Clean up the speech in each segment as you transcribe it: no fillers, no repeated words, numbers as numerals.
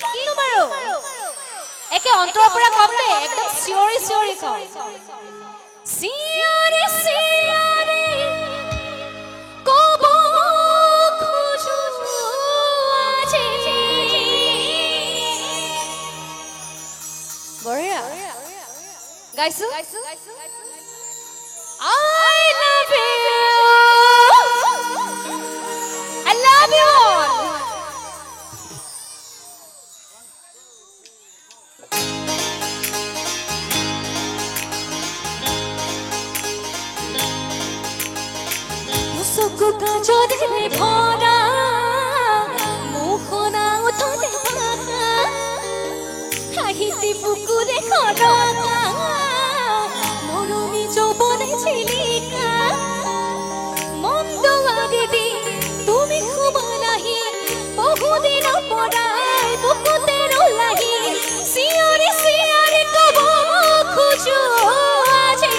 বাৰু একে অন্তৰৰ পৰা কম দে একদম চিঞৰি চিঞৰি কম চিঞৰি চিঞৰি কব খোজো আজি বঢ়িয়া গাইছো I love you I love you all Musuku kajore bhora mukhona uthone bhaka Kahiti pukure khoraka moroni jobone chilika mondo agedi tumi khubalahi bahudin porai bukutero lahi siore siore kobo khujo aji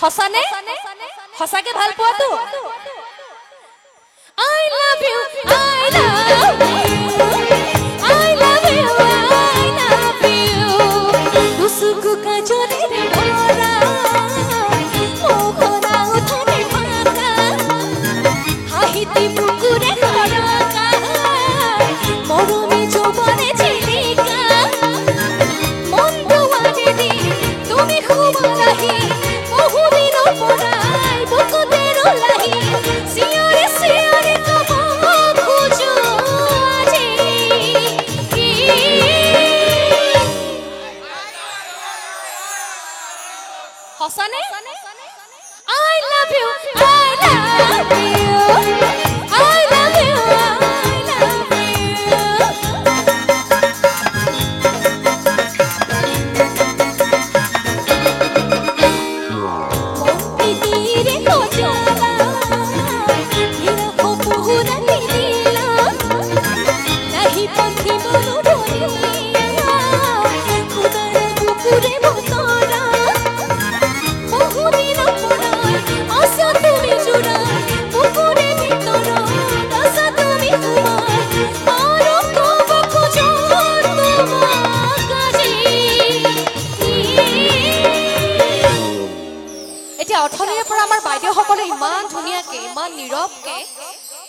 হসানে হসাকে ভাল পোৱা তো I love you I love you I love you I love you দুসুকু কাজরে ভরা মোহনা উঠনে ফাঁকা হাহিতি পুকুরে খরকা মরমি যৌবনে চিলিকা মন্দ আজেদি তুমি খুব রাহি বহুদিন পরাই বুকুতেরো লাহি সিয়রে সিয়রে কব খুঁজো আজি হসানে I love you I love you I love you I love Tire ko jala mera ko pura nila nahi panthi bolu dhoriya khudara bukure botora bahudin porai asa tumi jura bukure bitora asa tumi kumar aro kobo khujo tuma kaji এতিয়া অথনিৰ পৰা আমাৰ বাইদেউসকলে ইমান ধুনীয়াকে ইমান নীৰৱকে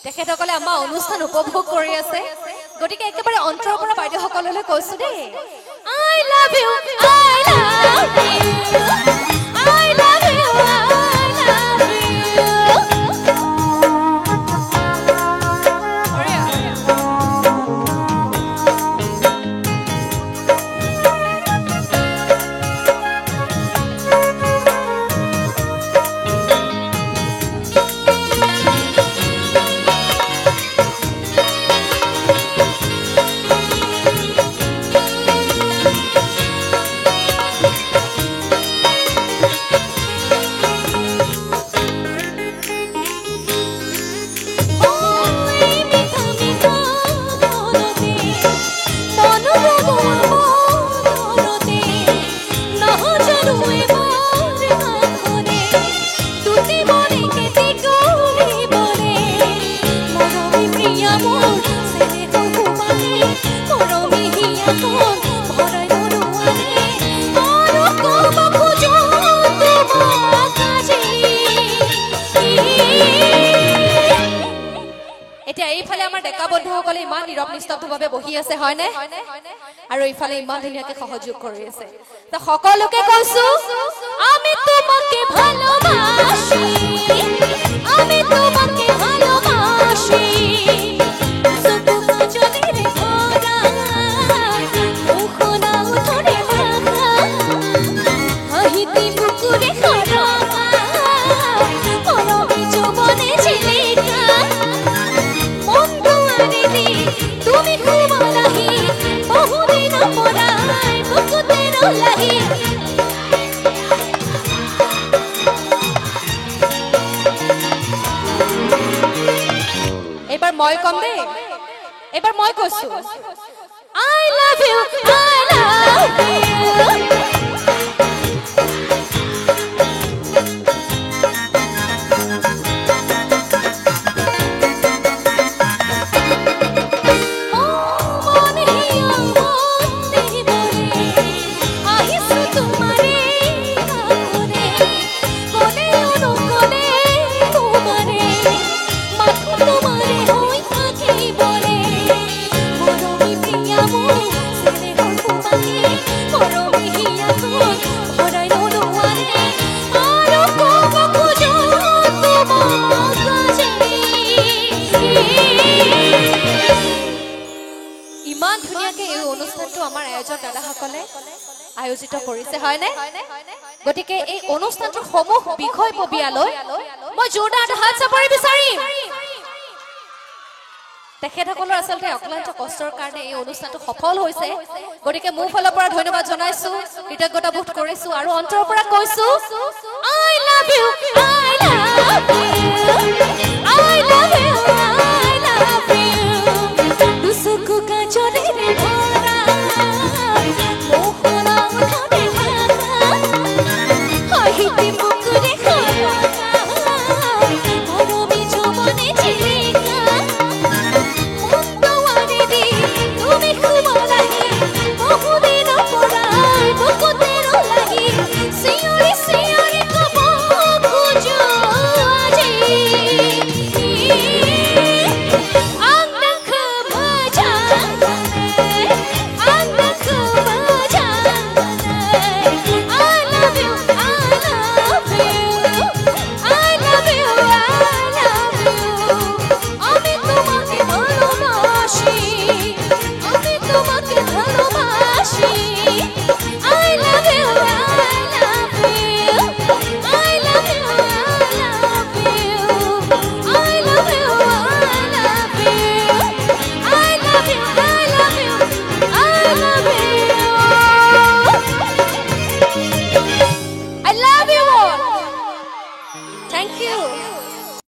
তেখেতসকলে আমাৰ অনুষ্ঠান উপভোগ কৰি আছে গতিকে একেবাৰে অন্তৰৰ পৰা বাইদেউসকললৈ কৈছো দেই I love you I love you I love you I love you এতিয়া এইফালে আমাৰ ডেকা বন্ধুসকলে ইমান নীৰৱ নিস্তব্ধভাৱে বহি আছে হয়নে আৰু এইফালে ইমান ধুনীয়াকৈ সহযোগ কৰি আছে তো সকলোকে কৈছো আমি তোমাকে ভালোবাসি আমি তোমাকে ভালোবাসি সুতু কাজলে ভরা মুখনা উঠনে ভাঙা হাহিতি বুকুরে খরকা মরমি যৌবনে চিলিকা তুমি খুব লাহি বহুদিন পরাই বুকুতেরো লাহি এবার মই কম দে এবার মই কৈছো I love you I love you আয়োজিত কৰিছে হয়নে গতিকে এই অনুষ্ঠানটোৰ সমূহ বিষয়ববীয়ালৈ মই জোৰদাৰ হাত চাপৰি বিচাৰিম তেখেতসকলৰ আচলতে অক্লান্ত কষ্টৰ কাৰণে এই অনুষ্ঠানটো সফল হৈছে গতিকে মোৰ ফালৰ পৰা ধন্যবাদ জনাইছো কৃতজ্ঞতা বোধ কৰিছো আৰু অন্তৰৰ পৰা কৈছো I love you I love you I love you I love you দুসুকু কাজরে রে ভরা মোহনা উঠাবে ভাঙা হাইতে মুকুরে খাওয়া